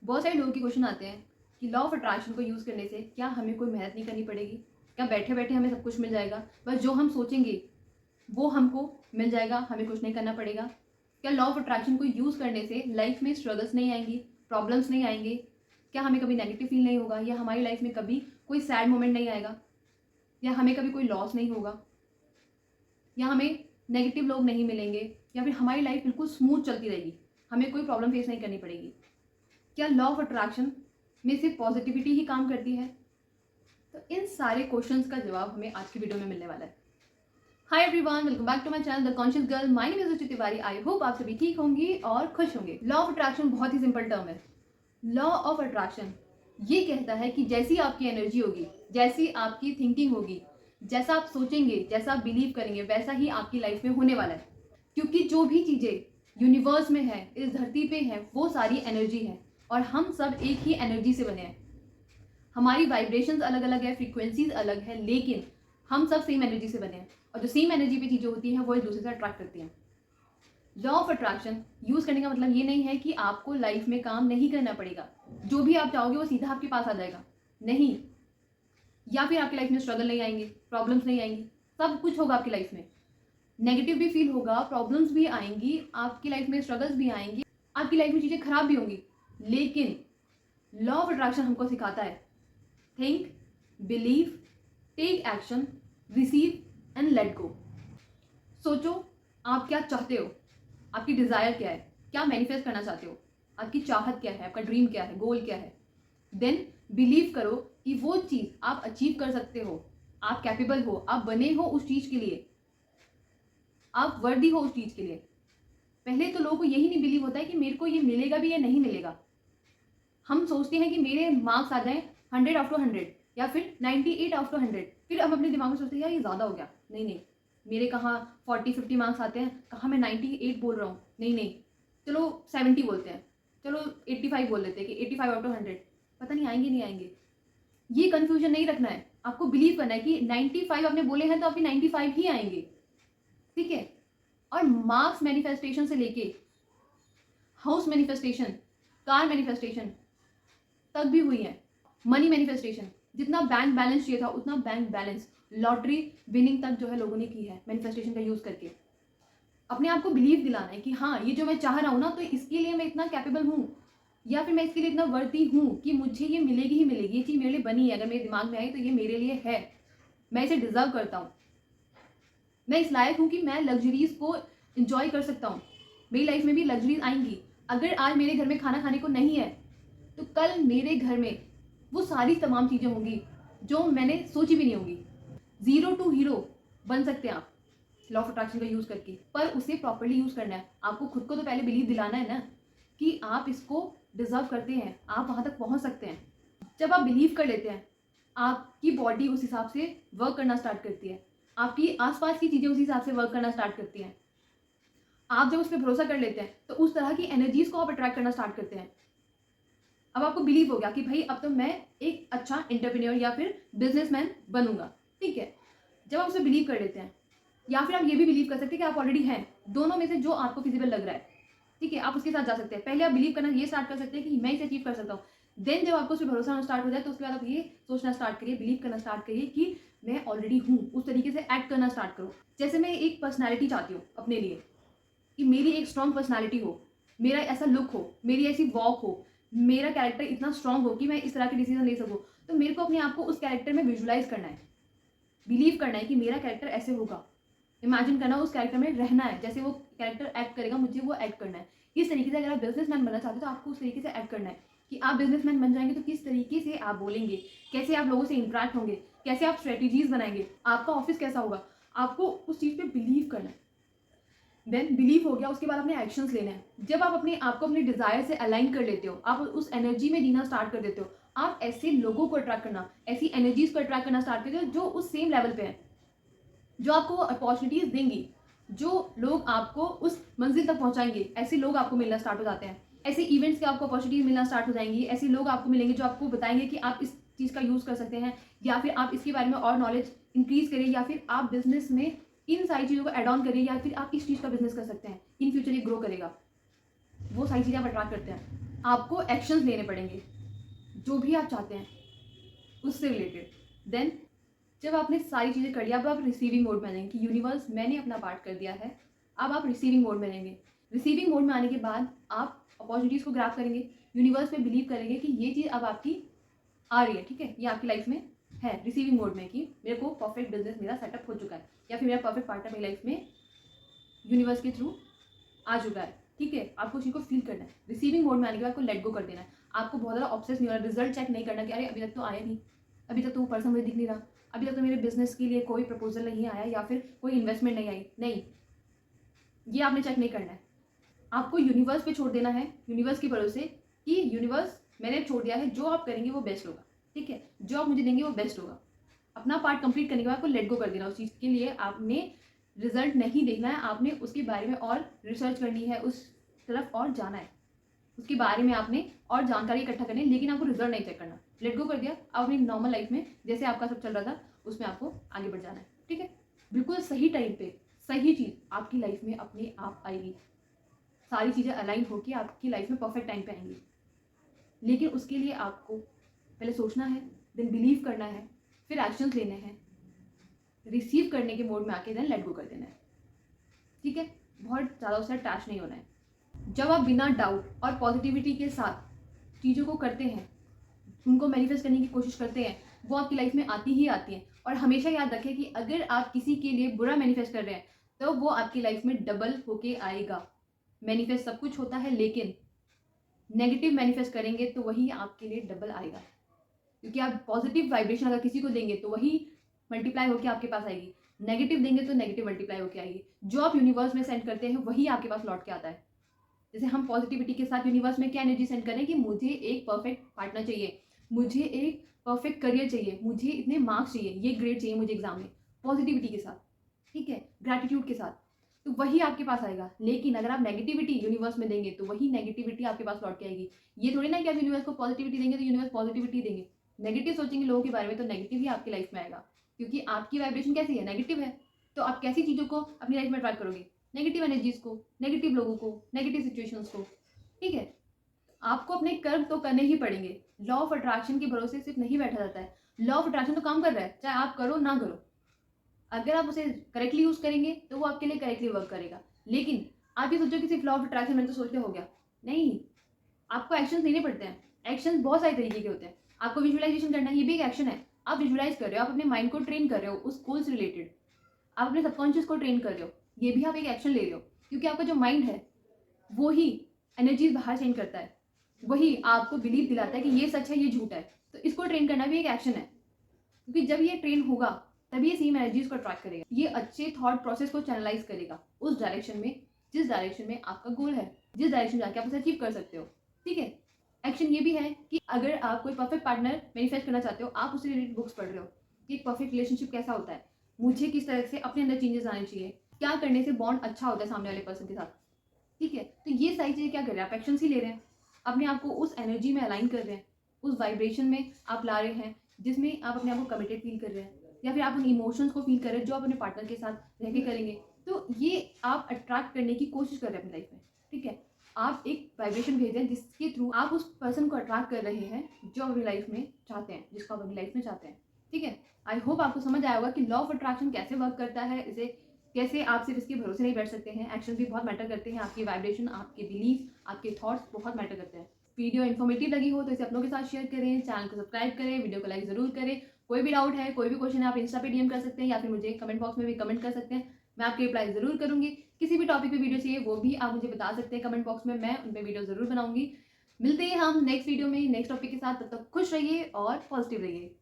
बहुत सारे लोगों के क्वेश्चन आते हैं कि लॉ ऑफ अट्रैक्शन को यूज़ करने से क्या हमें कोई मेहनत नहीं करनी पड़ेगी, क्या बैठे बैठे हमें सब कुछ मिल जाएगा, बस जो हम सोचेंगे वो हमको मिल जाएगा, हमें कुछ नहीं करना पड़ेगा। क्या लॉ ऑफ अट्रैक्शन को यूज़ करने से लाइफ में स्ट्रगल्स नहीं आएंगी, प्रॉब्लम्स नहीं आएंगे, क्या हमें कभी नेगेटिव फील नहीं होगा, या हमारी लाइफ में कभी कोई सैड मोमेंट नहीं आएगा, या हमें कभी कोई लॉस नहीं होगा, या हमें नेगेटिव लोग नहीं मिलेंगे, या फिर हमारी लाइफ बिल्कुल स्मूथ चलती रहेगी, हमें कोई प्रॉब्लम फेस नहीं करनी पड़ेगी। क्या लॉ ऑफ अट्रैक्शन में सिर्फ पॉजिटिविटी ही काम करती है? तो इन सारे क्वेश्चंस का जवाब हमें आज की वीडियो में मिलने वाला है। Hi everyone, welcome back to my channel the conscious girl. My name is Ruchi Tiwari. I hope आप सभी ठीक होंगी और खुश होंगे। लॉ ऑफ अट्रैक्शन बहुत ही सिंपल टर्म है। लॉ ऑफ अट्रैक्शन ये कहता है कि जैसी आपकी एनर्जी होगी, जैसी आपकी थिंकिंग होगी, जैसा आप सोचेंगे, जैसा आप बिलीव करेंगे, वैसा ही आपकी लाइफ में होने वाला है। क्योंकि जो भी चीज़ें यूनिवर्स में है, इस धरती पे है, वो सारी एनर्जी है और हम सब एक ही एनर्जी से बने हैं। हमारी वाइब्रेशंस अलग अलग है, फ्रीक्वेंसीज अलग है, लेकिन हम सब सेम एनर्जी से बने हैं और जो सेम एनर्जी पे चीज़ें होती हैं वो एक दूसरे से अट्रैक्ट करती हैं। लॉ ऑफ अट्रैक्शन यूज़ करने का मतलब ये नहीं है कि आपको लाइफ में काम नहीं करना पड़ेगा, जो भी आप चाहोगे वो सीधा आपके पास आ जाएगा, नहीं। या फिर आपकी लाइफ में स्ट्रगल नहीं आएंगे, प्रॉब्लम्स नहीं आएंगी, सब कुछ होगा आपकी लाइफ में। नेगेटिव भी फील होगा, प्रॉब्लम्स भी आएंगी, आपकी लाइफ में स्ट्रगल्स भी आएंगी, आपकी लाइफ में चीज़ें खराब भी होंगी, लेकिन लॉ ऑफ अट्रैक्शन हमको सिखाता है think, believe, take action, receive and let go. सोचो आप क्या चाहते हो, आपकी डिज़ायर क्या है, क्या मैनिफेस्ट करना चाहते हो, आपकी चाहत क्या है, आपका ड्रीम क्या है, गोल क्या है। देन बिलीव करो कि वो चीज़ आप अचीव कर सकते हो, आप कैपेबल हो, आप बने हो उस चीज़ के लिए, आप वर्दी हो उस चीज़ के लिए। पहले तो लोगों को यही नहीं बिलीव होता है कि मेरे को ये मिलेगा भी या नहीं मिलेगा। हम सोचते हैं कि मेरे मार्क्स आ जाएं 100 आउट ऑफ 100 या फिर 98 आउट ऑफ 100, फिर हम अपने दिमाग में सोचते हैं यार ये ज़्यादा हो गया, नहीं नहीं, मेरे कहाँ 40-50 मार्क्स आते हैं, कहाँ मैं 98 बोल रहा हूँ, नहीं नहीं, चलो 70 बोलते हैं, चलो 85 बोल लेते हैं कि 85 आउट ऑफ 100, पता नहीं आएंगे नहीं आएंगे। ये कन्फ्यूजन नहीं रखना है, आपको बिलीव करना है कि 95 आपने बोले हैं तो आपके 95 ही आएंगे, ठीक है। और मार्क्स मैनिफेस्टेशन से लेके हाउस मैनिफेस्टेशन, कार मैनिफेस्टेशन तक भी हुई है। मनी मैनिफेस्टेशन, जितना बैंक बैलेंस चाहिए था उतना बैंक बैलेंस, लॉटरी विनिंग तक जो है लोगों ने की है मैनिफेस्टेशन का यूज़ करके। अपने आप को बिलीव दिलाना है कि हाँ ये जो मैं चाह रहा हूँ ना, तो इसके लिए मैं इतना कैपेबल हूँ, या फिर मैं इसके लिए इतना वर्दी हूँ कि मुझे ये मिलेगी ही मिलेगी, ये चीज़ मेरे लिए बनी है, अगर मेरे दिमाग में आई तो ये मेरे लिए है, मैं इसे डिजर्व करता हूँ, मैं इस लायक हूँ कि मैं लग्जरीज को इंजॉय कर सकता हूँ, मेरी लाइफ में भी लग्जरीज आएंगी। अगर आज मेरे घर में खाना खाने को नहीं है तो कल मेरे घर में वो सारी तमाम चीज़ें होंगी जो मैंने सोची भी नहीं होंगी। ज़ीरो टू हीरो बन सकते हैं आप लॉ ऑफ अट्रैक्शन का यूज़ करके, पर उसे प्रॉपरली यूज़ करना है। आपको खुद को तो पहले बिलीव दिलाना है ना कि आप इसको डिजर्व करते हैं, आप वहाँ तक पहुँच सकते हैं। जब आप बिलीव कर लेते हैं, आपकी बॉडी उस हिसाब से वर्क करना स्टार्ट करती है, आपकी आसपास की चीज़ें उस हिसाब से वर्क करना स्टार्ट करती हैं। आप जब उस पर भरोसा कर लेते हैं तो उस तरह की एनर्जीज को आप अट्रैक्ट करना स्टार्ट करते हैं। अब आपको बिलीव हो गया कि भाई अब तो मैं एक अच्छा एंटरप्रेन्योर या फिर बिजनेसमैन बनूंगा, ठीक है। जब आप उसे बिलीव कर लेते हैं, या फिर आप ये भी बिलीव कर सकते हैं कि आप ऑलरेडी हैं, दोनों में से जो आपको फिजिबल लग रहा है, ठीक है, आप उसके साथ जा सकते हैं। पहले आप बिलीव करना ये स्टार्ट कर सकते हैं कि मैं इसे अचीव कर सकता हूँ। देन जब आपको उस पर भरोसा होना स्टार्ट हो जाए तो उसके बाद आप ये सोचना स्टार्ट करिए, बिलीव करना स्टार्ट करिए कि मैं ऑलरेडी हूँ, उस तरीके से एक्ट करना स्टार्ट करो। जैसे मैं एक पर्सनैलिटी चाहती हूँ अपने लिए, कि मेरी एक स्ट्रॉन्ग पर्सनैलिटी हो, मेरा ऐसा लुक हो, मेरी ऐसी वॉक हो, मेरा कैरेक्टर इतना स्ट्रॉन्ग हो कि मैं इस तरह के डिसीजन ले सकूँ, तो मेरे को अपने आप को उस कैरेक्टर में विजुलाइज करना है, बिलीव करना है कि मेरा कैरेक्टर ऐसे होगा, इमेजिन करना, उस कैरेक्टर में रहना है, जैसे वो कैरेक्टर एक्ट करेगा मुझे वो एक्ट करना है। इस तरीके से अगर आप बिजनेसमैन बनना चाहते हो तो आपको उस तरीके से एक्ट करना है कि आप बिजनेसमैन बन जाएंगे तो किस तरीके से आप बोलेंगे, कैसे आप लोगों से इंटरेक्ट होंगे, कैसे आप स्ट्रेटेजीज बनाएंगे, आपका ऑफिस कैसा होगा, आपको उस चीज़ पे बिलीव करना है। देन बिलीव हो गया, उसके बाद अपने एक्शंस लेने हैं। जब आप अपने आप को अपने डिजायर से अलाइन कर लेते हो, आप उस एनर्जी में जीना स्टार्ट कर देते हो, आप ऐसे लोगों को अट्रैक्ट करना, ऐसी एनर्जीज को अट्रैक्ट करना स्टार्ट करते हो जो उस सेम लेवल पे है, जो आपको अपॉर्चुनिटीज देंगी, जो लोग आपको उस मंजिल तक पहुंचाएंगे, ऐसे लोग आपको मिलना स्टार्ट हो जाते हैं। ऐसे इवेंट्स के आपको अपॉर्चुनिटीज मिलना स्टार्ट हो जाएंगी, ऐसे लोग आपको मिलेंगे जो आपको बताएंगे कि आप इस चीज़ का यूज़ कर सकते हैं, या फिर आप इसके बारे में और नॉलेज इंक्रीज करें, या फिर आप बिजनेस में इन सारी चीज़ों को एड ऑन करिए, या फिर आप इस चीज़ का बिजनेस कर सकते हैं, इन फ्यूचर ये ग्रो करेगा। वो सारी चीज़ें आप अट्रैक्ट करते हैं। आपको एक्शंस लेने पड़ेंगे जो भी आप चाहते हैं उससे रिलेटेड। देन जब आपने सारी चीज़ें कर लिया, अब आप रिसीविंग मोड में आ जाएंगे कि यूनिवर्स मैंने अपना पार्ट कर दिया है। अब आप रिसीविंग मोड में रहेंगे। रिसीविंग मोड में आने के बाद आप अपॉर्चुनिटीज़ को ग्रैब करेंगे, यूनिवर्स में बिलीव करेंगे कि ये चीज़ अब आपकी आ रही है, ठीक है, ये आपकी लाइफ में है रिसीविंग मोड में कि मेरे को परफेक्ट बिजनेस मेरा सेटअप हो चुका है, या फिर मेरा परफेक्ट पार्टनर मेरी लाइफ में यूनिवर्स के थ्रू आ चुका है, ठीक है। आपको उसी को फील करना है। रिसीविंग मोड में आने के बाद आपको लेट गो कर देना है। आपको बहुत ज़्यादा ऑब्सेस नहीं होना, रिजल्ट चेक नहीं करना कि अरे अभी तक तो आया नहीं, अभी तक तो वो पर्सन मुझे दिख नहीं रहा, अभी तक तो मेरे बिजनेस के लिए कोई प्रपोजल नहीं आया या फिर कोई इन्वेस्टमेंट नहीं आई। नहीं, ये आपने चेक नहीं करना है। आपको यूनिवर्स पे छोड़ देना है, यूनिवर्स के भरोसे कि यूनिवर्स मैंने छोड़ दिया है, जो आप करेंगे वो बेस्ट होगा, ठीक है, जो आप मुझे देंगे वो बेस्ट होगा। अपना पार्ट कंप्लीट करने के बाद आपको लेट गो कर देना। उस चीज़ के लिए आपने रिजल्ट नहीं देखना है, आपने उसके बारे में और रिसर्च करनी है, उस तरफ और जाना है, उसके बारे में आपने और जानकारी इकट्ठा करनी है, लेकिन आपको रिजल्ट नहीं चेक करना। लेट गो कर दिया, आप अपनी नॉर्मल लाइफ में जैसे आपका सब चल रहा था उसमें आपको आगे बढ़ जाना है, ठीक है। बिल्कुल सही टाइम पे सही चीज़ आपकी लाइफ में अपने आप आएगी। सारी चीज़ें अलाइन होकर आपकी लाइफ में परफेक्ट टाइम पे आएंगी, लेकिन उसके लिए आपको पहले सोचना है, देन बिलीव करना है, फिर एक्शंस लेने हैं, रिसीव करने के मोड में आके देन लेट गो कर देना है, ठीक है। बहुत ज़्यादा उससे अटैच नहीं होना है। जब आप बिना डाउट और पॉजिटिविटी के साथ चीज़ों को करते हैं, उनको मैनिफेस्ट करने की कोशिश करते हैं, वो आपकी लाइफ में आती ही आती हैं। और हमेशा याद रखें कि अगर आप किसी के लिए बुरा मैनिफेस्ट कर रहे हैं तो वो आपकी लाइफ में डबल होके आएगा। मैनिफेस्ट सब कुछ होता है, लेकिन नेगेटिव मैनिफेस्ट करेंगे तो वही आपके लिए डबल आएगा, क्योंकि आप पॉजिटिव वाइब्रेशन अगर किसी को देंगे तो वही मल्टीप्लाई होकर आपके पास आएगी, नेगेटिव देंगे तो नेगेटिव मल्टीप्लाई होकर आएगी। जो आप यूनिवर्स में सेंड करते हैं वही आपके पास लौट के आता है। जैसे हम पॉजिटिविटी के साथ यूनिवर्स में क्या एनर्जी सेंड करें कि मुझे एक परफेक्ट पार्टनर चाहिए, मुझे एक परफेक्ट करियर चाहिए, मुझे इतने मार्क्स चाहिए, ये ग्रेड चाहिए मुझे एग्जाम में, पॉजिटिविटी के साथ, ठीक है, ग्रैटिट्यूड के साथ, तो वही आपके पास आएगा। लेकिन अगर आप नेगेटिविटी यूनिवर्स में देंगे तो वही नेगेटिविटी आपके पास लौट के आएगी। ये थोड़ी ना कि आप यूनिवर्स को पॉजिटिविटी देंगे तो यूनिवर्स पॉजिटिविटी देंगे। नेगेटिव सोचेंगे लोगों के बारे में तो नेगेटिव ही आपकी लाइफ में आएगा, क्योंकि आपकी वाइब्रेशन कैसी है, नेगेटिव है। तो आप कैसी चीज़ों को अपनी लाइफ में अट्रैक्ट करोगे, नेगेटिव एनर्जीज को, नेगेटिव लोगों को, नेगेटिव सिचुएशंस को, ठीक है। आपको अपने कर्म तो करने ही पड़ेंगे। लॉ ऑफ अट्रैक्शन के भरोसे सिर्फ नहीं बैठा जाता है। लॉ ऑफ अट्रैक्शन तो काम कर रहा है, चाहे आप करो ना करो। अगर आप उसे करेक्टली यूज करेंगे तो वो आपके लिए करेक्टली वर्क करेगा। लेकिन आप ये सोचो कि सिर्फ लॉ ऑफ अट्रैक्शन मैंने तो सोच लिया हो गया, नहीं, आपको एक्शन लेने पड़ते हैं। एक्शन बहुत सारे तरीके के होते हैं। आपको विजुअलाइजेशन करना है, ये भी एक एक्शन है। आप विजुअलाइज कर रहे हो, आप अपने माइंड को ट्रेन कर रहे हो उस गोल से रिलेटेड, आप अपने सबकॉन्शियस को ट्रेन कर रहे हो, ये भी आप एक एक्शन ले रहे हो, क्योंकि आपका जो माइंड है वो ही एनर्जीज बाहर सेंड करता है, वही आपको बिलीव दिलाता है कि ये सच है ये झूठ है। तो इसको ट्रेन करना भी एक एक्शन है, क्योंकि जब ये ट्रेन होगा तभी ये सेम एनर्जीज को अट्रैक्ट करेगा, ये अच्छे थॉट प्रोसेस को चैनलाइज करेगा उस डायरेक्शन में जिस डायरेक्शन में आपका गोल है, जिस डायरेक्शन जाके आप उसे अचीव कर सकते हो, ठीक है। एक्शन ये भी है कि अगर आप कोई परफेक्ट पार्टनर मैनिफेस्ट करना चाहते हो, आप उससे रिलेटेड बुक्स पढ़ रहे हो कि एक परफेक्ट रिलेशनशिप कैसा होता है, मुझे किस तरह से अपने अंदर चेंजेस आने चाहिए, क्या करने से बॉन्ड अच्छा होता है सामने वाले पर्सन के साथ, ठीक है। तो ये सारी चीज़ें क्या कर रहे हैं, आप एक्शन ही ले रहे हैं, अपने आप को उस एनर्जी में अलाइन कर रहे हैं, उस वाइब्रेशन में आप ला रहे हैं जिसमें आप अपने आप को कमिटेड फील कर रहे हैं, या फिर आप उन इमोशंस को फील कर रहे हैं जो आप अपने पार्टनर के साथ रह के करेंगे। तो ये आप अट्रैक्ट करने की कोशिश कर रहे हैं अपनी लाइफ में, ठीक है। आप एक वाइब्रेशन भेज रहे हैं जिसके थ्रू आप उस पर्सन को अट्रैक्ट कर रहे हैं जो अपनी लाइफ में चाहते हैं, जिसको आप अपनी लाइफ में चाहते हैं, ठीक है। आई होप आपको समझ आया होगा कि लॉ ऑफ अट्रैक्शन कैसे वर्क करता है, इसे कैसे आप सिर्फ इसके भरोसे नहीं बैठ सकते हैं। एक्शन भी बहुत मैटर करते हैं, आपकी वाइब्रेशन, आपके बिलीफ, आपके थॉट्स बहुत मैटर करते हैं। वीडियो इन्फॉर्मेटिव लगी हो तो इसे अपनों के साथ शेयर करें, चैनल को सब्सक्राइब करें, वीडियो को लाइक ज़रूर करें। कोई भी डाउट है, कोई भी क्वेश्चन है, आप इंस्टा पे डीएम कर सकते हैं या फिर मुझे कमेंट बॉक्स में भी कमेंट कर सकते हैं, मैं आपके रिप्लाई ज़रूर करूँगी। किसी भी टॉपिक पे वीडियो चाहिए वो भी आप मुझे बता सकते हैं कमेंट बॉक्स में, मैं उन पर वीडियो ज़रूर बनाऊंगी। मिलते हैं हम नेक्स्ट वीडियो में नेक्स्ट टॉपिक के साथ, तब तक खुश रहिए और पॉजिटिव रहिए।